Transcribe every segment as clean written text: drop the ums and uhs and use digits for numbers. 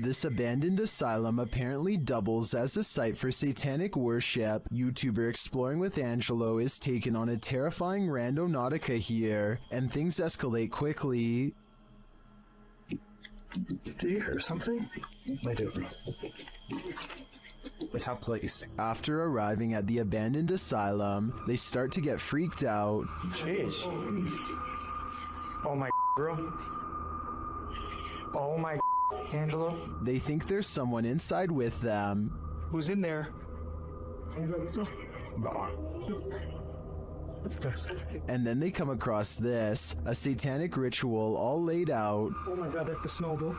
This abandoned asylum apparently doubles as a site for satanic worship. YouTuber Exploring with Angelo is taken on a terrifying randonautica here, and things escalate quickly. Do you hear something? I do. It's a place. After arriving at the abandoned asylum, they start to get freaked out. Jeez. Oh my bro. Oh my Angelo. They think there's someone inside with them. Who's in there? And then they come across this, a satanic ritual all laid out. Oh my god, that's the snowball.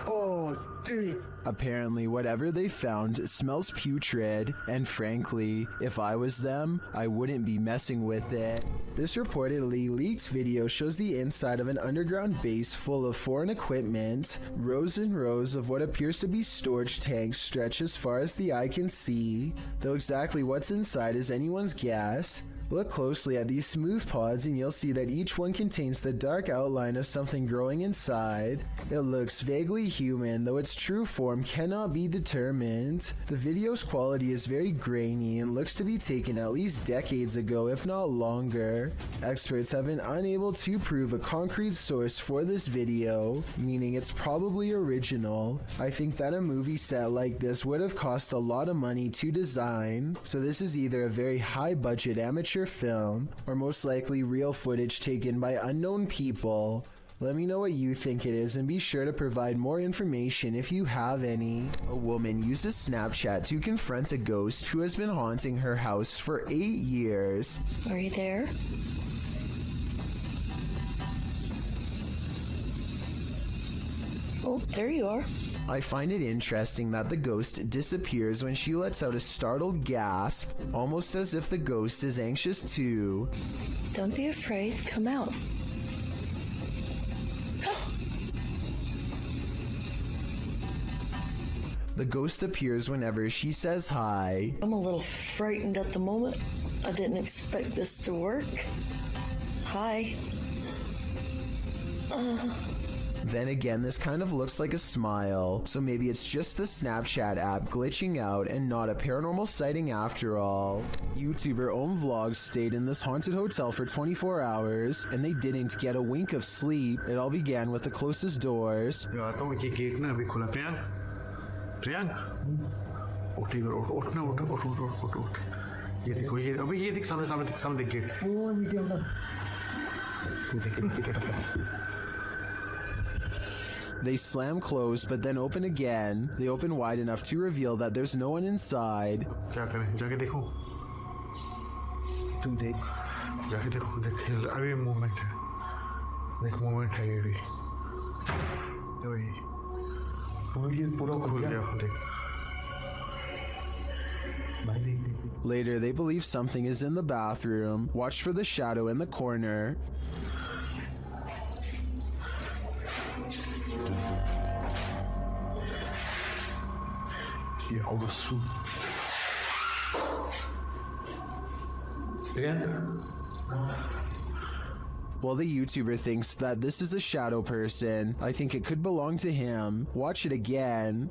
Oh, dude. Apparently, whatever they found smells putrid, and frankly, if I was them, I wouldn't be messing with it. This reportedly leaked video shows the inside of an underground base full of foreign equipment. Rows and rows of what appears to be storage tanks stretch as far as the eye can see, though exactly what's inside is anyone's guess. Look closely at these smooth pods and you'll see that each one contains the dark outline of something growing inside. It looks vaguely human, though its true form cannot be determined. The video's quality is very grainy and looks to be taken at least decades ago, if not longer. Experts have been unable to prove a concrete source for this video, meaning it's probably original. I think that a movie set like this would have cost a lot of money to design, so this is either a very high-budget amateur film, or most likely real footage taken by unknown people. Let me know what you think it is and be sure to provide more information if you have any. A woman uses Snapchat to confront a ghost who has been haunting her house for 8 years. Are you there? Oh, there you are. I find it interesting that the ghost disappears when she lets out a startled gasp, almost as if the ghost is anxious too. Don't be afraid. Come out. The ghost appears whenever she says hi. I'm a little frightened at the moment. I didn't expect this to work. Hi. Then again, this kind of looks like a smile, so maybe it's just the Snapchat app glitching out and not a paranormal sighting after all. YouTuber Om Vlogs stayed in this haunted hotel for 24 hours, and they didn't get a wink of sleep. It all began with the closest doors. They slam closed, but then open again. They open wide enough to reveal that there's no one inside. Later, they believe something is in the bathroom. Watch for the shadow in the corner. While the YouTuber thinks that this is a shadow person, I think it could belong to him. Watch it again.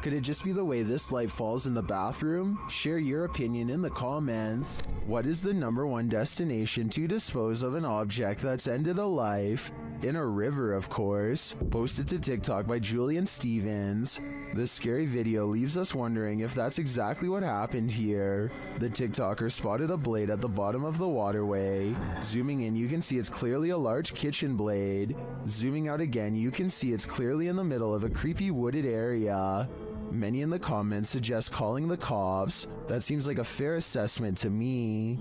Could it just be the way this light falls in the bathroom? Share your opinion in the comments. What is the #1 destination to dispose of an object that's ended a life? In a river, of course. Posted to TikTok by Julian Stevens. This scary video leaves us wondering if that's exactly what happened here. The TikToker spotted a blade at the bottom of the waterway. Zooming in, you can see it's clearly a large kitchen blade. Zooming out again, you can see it's clearly in the middle of a creepy wooded area. Many in the comments suggest calling the cops. That seems like a fair assessment to me.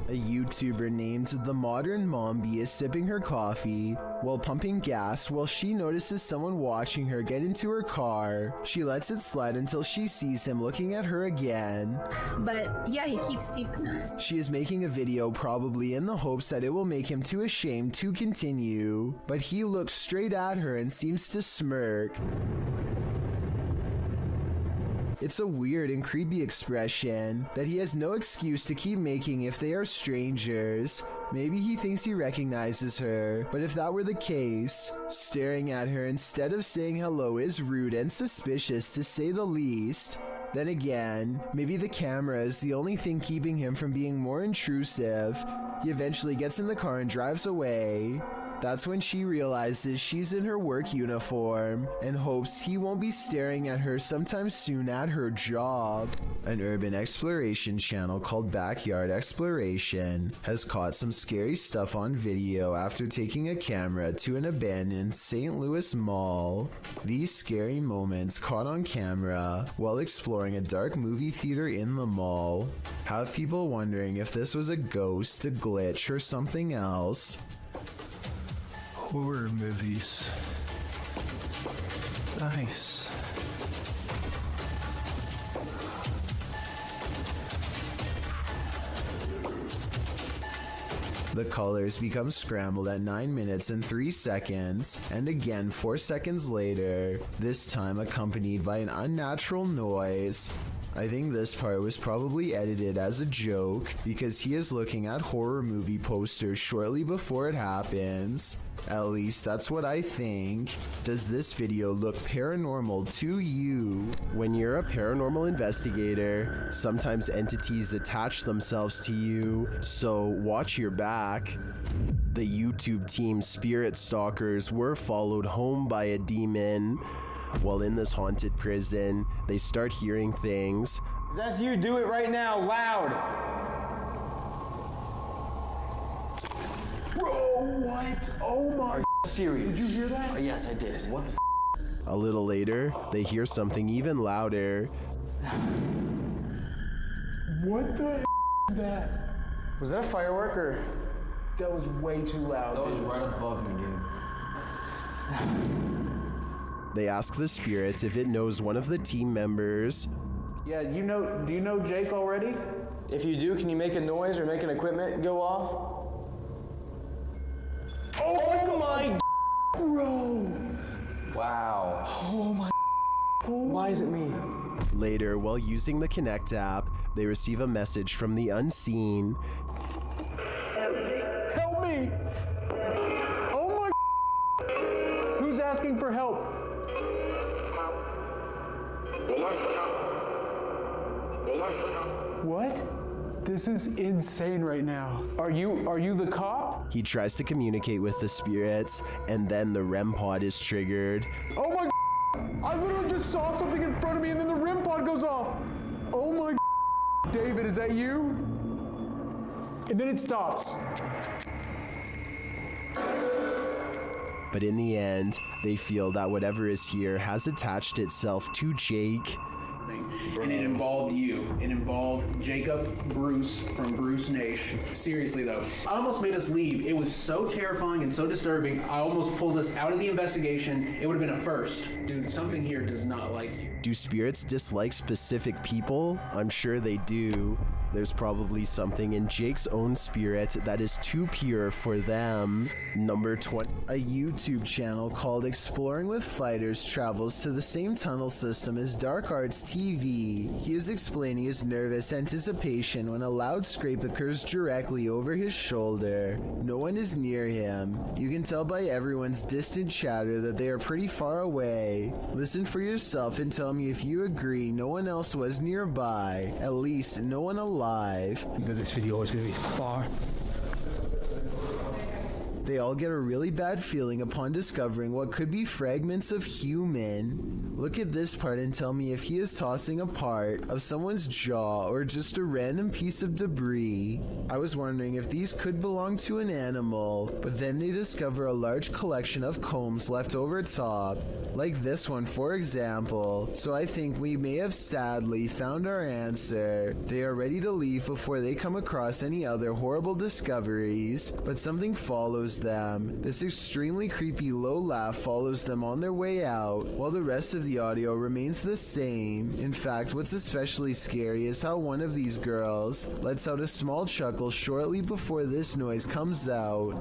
A YouTuber named The Modern Mombi is sipping her coffee while pumping gas while she notices someone watching her get into her car. She lets it slide until she sees him looking at her again. But yeah, he keeps peeping us. She is making a video probably in the hopes that it will make him too ashamed to continue, but he looks straight at her and seems to smirk. It's a weird and creepy expression that he has no excuse to keep making if they are strangers. Maybe he thinks he recognizes her, but if that were the case, staring at her instead of saying hello is rude and suspicious to say the least. Then again, maybe the camera is the only thing keeping him from being more intrusive. He eventually gets in the car and drives away. That's when she realizes she's in her work uniform and hopes he won't be staring at her sometime soon at her job. An urban exploration channel called Backyard Exploration has caught some scary stuff on video after taking a camera to an abandoned St. Louis mall. These scary moments caught on camera while exploring a dark movie theater in the mall have people wondering if this was a ghost, a glitch, or something else. Horror movies. Nice. The colors become scrambled at 9 minutes and 3 seconds, and again 4 seconds later, this time accompanied by an unnatural noise. I think this part was probably edited as a joke because he is looking at horror movie posters shortly before it happens. At least that's what I think. Does this video look paranormal to you? When you're a paranormal investigator, sometimes entities attach themselves to you, so watch your back. The YouTube team Spirit Stalkers were followed home by a demon. While in this haunted prison, they start hearing things. If that's you, do it right now, loud! Bro, what? Oh my. Serious. Did you hear that? Oh, yes, I did. What the A little later, they hear something even louder. What the is that? Was that a firework or? That was way too loud. That was right above me, dude. They ask the spirit if it knows one of the team members. Yeah, do you know Jake already? If you do, can you make a noise or make an equipment go off? Oh my Bro! Wow. Oh my. Why is it me? Later, while using the Connect app, they receive a message from the unseen. Help me! Oh my. Who's asking for help? What? This is insane right now. Are you the cop? He tries to communicate with the spirits, and then the REM pod is triggered. Oh my. I literally just saw something in front of me and then the REM pod goes off. Oh my. David, is that you? And then it stops. But in the end, they feel that whatever is here has attached itself to Jake. And it involved you. It involved Jacob Bruce from Bruce Nation. Seriously though, I almost made us leave. It was so terrifying and so disturbing. I almost pulled us out of the investigation. It would have been a first. Dude, something here does not like you. Do spirits dislike specific people? I'm sure they do. There's probably something in Jake's own spirit that is too pure for them. Number 20. A YouTube channel called Exploring with Fighters travels to the same tunnel system as Dark Arts TV. He is explaining his nervous anticipation when a loud scrape occurs directly over his shoulder. No one is near him. You can tell by everyone's distant chatter that they are pretty far away. Listen for yourself and tell me if you agree no one else was nearby. At least no one alive. This video is gonna be far. They all get a really bad feeling upon discovering what could be fragments of human. Look at this part and tell me if he is tossing a part of someone's jaw or just a random piece of debris. I was wondering if these could belong to an animal, but then they discover a large collection of combs left over top, like this one for example. So I think we may have sadly found our answer. They are ready to leave before they come across any other horrible discoveries, but something follows them. This extremely creepy low laugh follows them on their way out, while the rest of the audio remains the same. In fact, what's especially scary is how one of these girls lets out a small chuckle shortly before this noise comes out.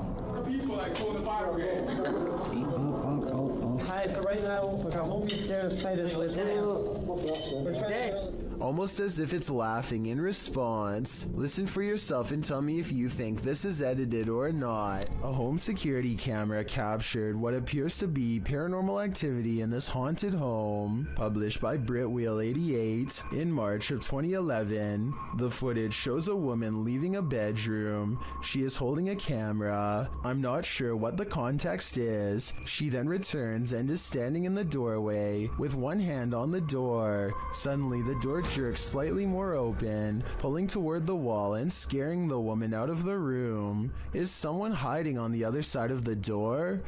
Hi, so right now, we're going to hold these stairs tight as we can. We're trying almost as if it's laughing in response. Listen for yourself and tell me if you think this is edited or not. A home security camera captured what appears to be paranormal activity in this haunted home, published by Britwheel88 in March of 2011. The footage shows a woman leaving a bedroom. She is holding a camera. I'm not sure what the context is. She then returns and is standing in the doorway with one hand on the door. Suddenly, the door jerks slightly more open, pulling toward the wall and scaring the woman out of the room. Is someone hiding on the other side of the door?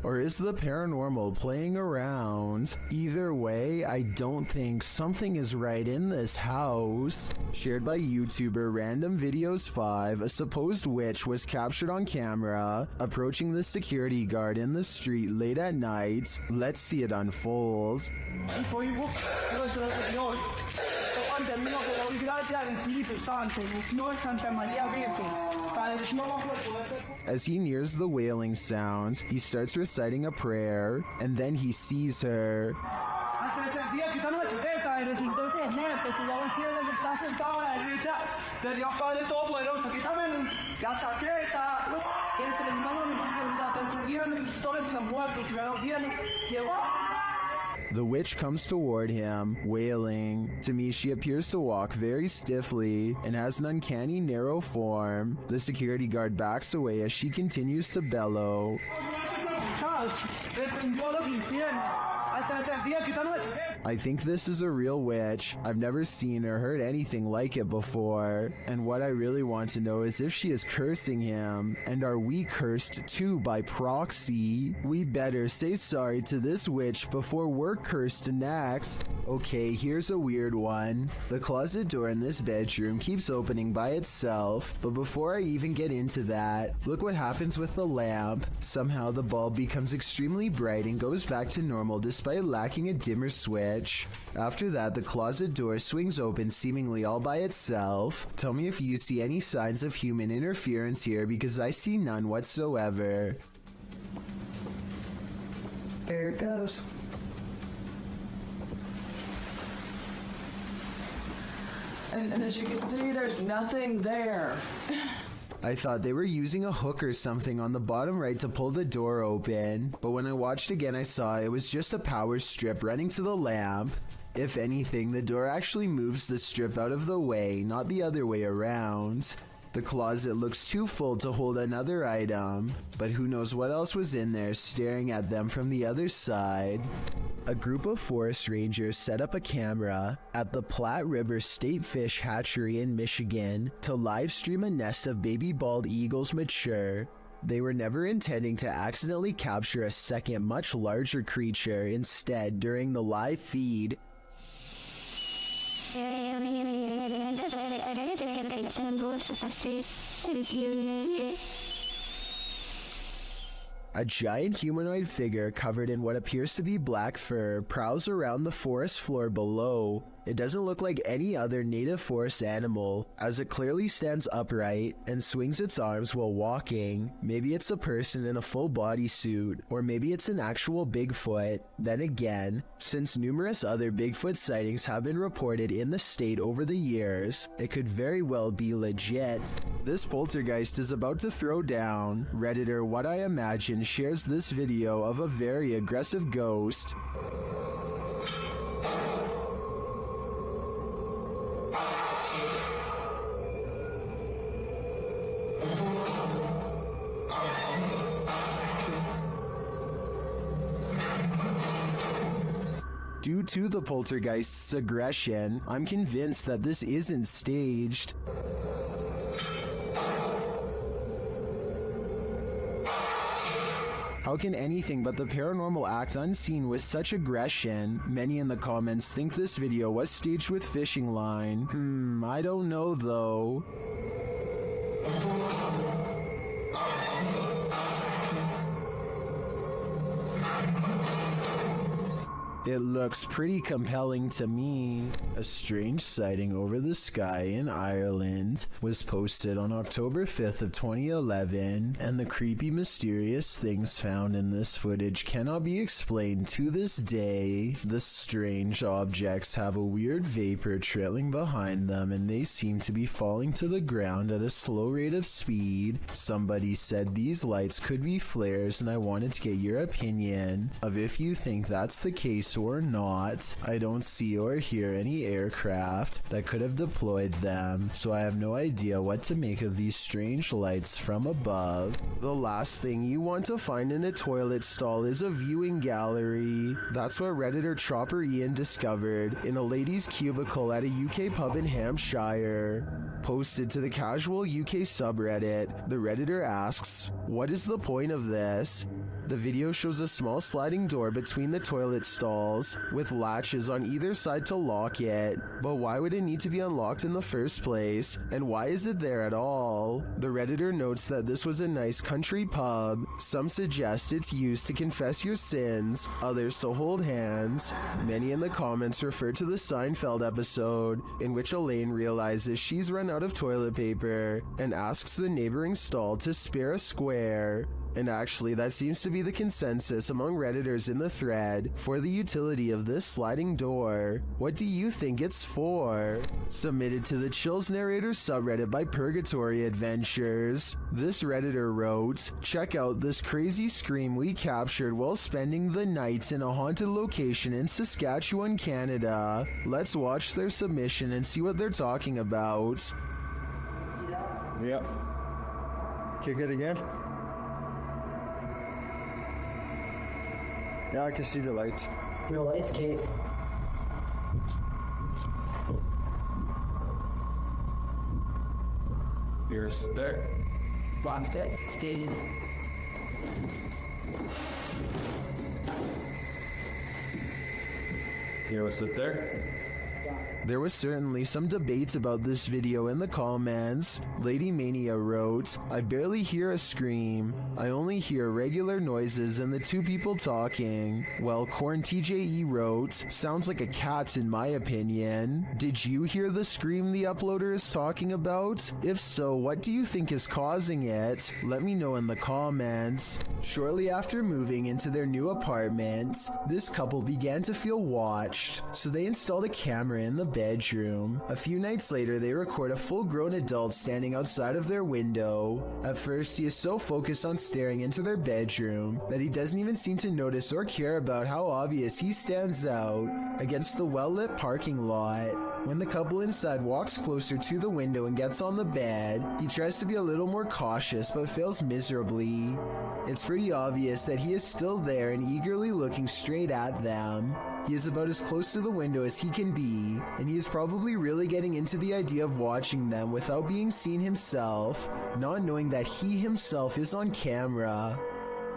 Or is the paranormal playing around? Either way, I don't think something is right in this house. Shared by YouTuber Random Videos 5, a supposed witch was captured on camera approaching the security guard in the street late at night. Let's see it unfold. As he nears the wailing sound, he starts reciting a prayer, and then he sees her. The witch comes toward him, wailing. To me, she appears to walk very stiffly and has an uncanny narrow form. The security guard backs away as she continues to bellow. I think this is a real witch. I've never seen or heard anything like it before. And what I really want to know is if she is cursing him. And are we cursed too by proxy? We better say sorry to this witch before we're cursed next. Okay, here's a weird one. The closet door in this bedroom keeps opening by itself. But before I even get into that, look what happens with the lamp. Somehow the bulb becomes extremely bright and goes back to normal despite lacking a dimmer switch. After that, the closet door swings open seemingly all by itself. Tell me if you see any signs of human interference here, because I see none whatsoever. There it goes. And as you can see, there's nothing there. I thought they were using a hook or something on the bottom right to pull the door open, but when I watched again I saw it was just a power strip running to the lamp. If anything, the door actually moves the strip out of the way, not the other way around. The closet looks too full to hold another item, but who knows what else was in there staring at them from the other side. A group of forest rangers set up a camera at the Platte River State Fish Hatchery in Michigan to live stream a nest of baby bald eagles mature. They were never intending to accidentally capture a second, much larger creature instead during the live feed. A giant humanoid figure covered in what appears to be black fur prowls around the forest floor below. It doesn't look like any other native forest animal, as it clearly stands upright and swings its arms while walking. Maybe it's a person in a full bodysuit, or maybe it's an actual Bigfoot. Then again, since numerous other Bigfoot sightings have been reported in the state over the years, it could very well be legit. This poltergeist is about to throw down. Redditor What I Imagine shares this video of a very aggressive ghost. Due to the poltergeist's aggression, I'm convinced that this isn't staged. How can anything but the paranormal act unseen with such aggression? Many in the comments think this video was staged with fishing line. I don't know though. It looks pretty compelling to me. A strange sighting over the sky in Ireland was posted on October 5th of 2011, and the creepy, mysterious things found in this footage cannot be explained to this day. The strange objects have a weird vapor trailing behind them, and they seem to be falling to the ground at a slow rate of speed. Somebody said these lights could be flares, and I wanted to get your opinion of if you think that's the case or not. I don't see or hear any aircraft that could have deployed them, so I have no idea what to make of these strange lights from above. The last thing you want to find in a toilet stall is a viewing gallery. That's what Redditor Chopper Ian discovered in a lady's cubicle at a UK pub in Hampshire. Posted to the casual UK subreddit, the Redditor asks, "What is the point of this?" The video shows a small sliding door between the toilet stalls with latches on either side to lock it. But why would it need to be unlocked in the first place? And why is it there at all? The Redditor notes that this was a nice country pub. Some suggest it's used to confess your sins, others to hold hands. Many in the comments refer to the Seinfeld episode in which Elaine realizes she's run out of toilet paper and asks the neighboring stall to spare a square. And actually, that seems to be the consensus among Redditors in the thread for the utility of this sliding door. What do you think it's for? Submitted to the Chills Narrator subreddit by Purgatory Adventures. This Redditor wrote, "Check out this crazy scream we captured while spending the night in a haunted location in Saskatchewan, Canada." Let's watch their submission and see what they're talking about. Yep. Kick it again. Yeah, I can see the lights. The lights, Kate. You're there. Boxed it. Stated. You know, sit there. There was certainly some debate about this video in the comments. Lady Mania wrote, "I barely hear a scream. I only hear regular noises and the two people talking." Well, Corn TJE wrote, "Sounds like a cat in my opinion. Did you hear the scream the uploader is talking about? If so, what do you think is causing it? Let me know in the comments." Shortly after moving into their new apartment, this couple began to feel watched, so they installed a camera in the bedroom. A few nights later, they record a full-grown adult standing outside of their window. At first, he is so focused on staring into their bedroom that he doesn't even seem to notice or care about how obvious he stands out against the well-lit parking lot. When the couple inside walks closer to the window and gets on the bed, he tries to be a little more cautious but fails miserably. It's pretty obvious that he is still there and eagerly looking straight at them. He is about as close to the window as he can be, and he is probably really getting into the idea of watching them without being seen himself, not knowing that he himself is on camera.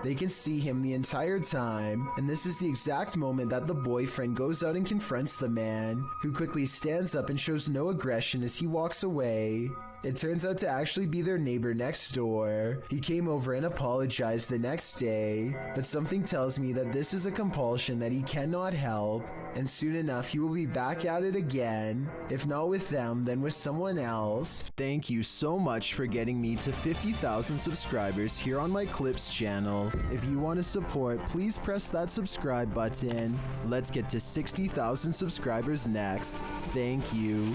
They can see him the entire time, and this is the exact moment that the boyfriend goes out and confronts the man, who quickly stands up and shows no aggression as he walks away. It turns out to actually be their neighbor next door. He came over and apologized the next day, but something tells me that this is a compulsion that he cannot help, and soon enough he will be back at it again, if not with them, then with someone else. Thank you so much for getting me to 50,000 subscribers here on my Clips channel. If you want to support, please press that subscribe button. Let's get to 60,000 subscribers next. Thank you.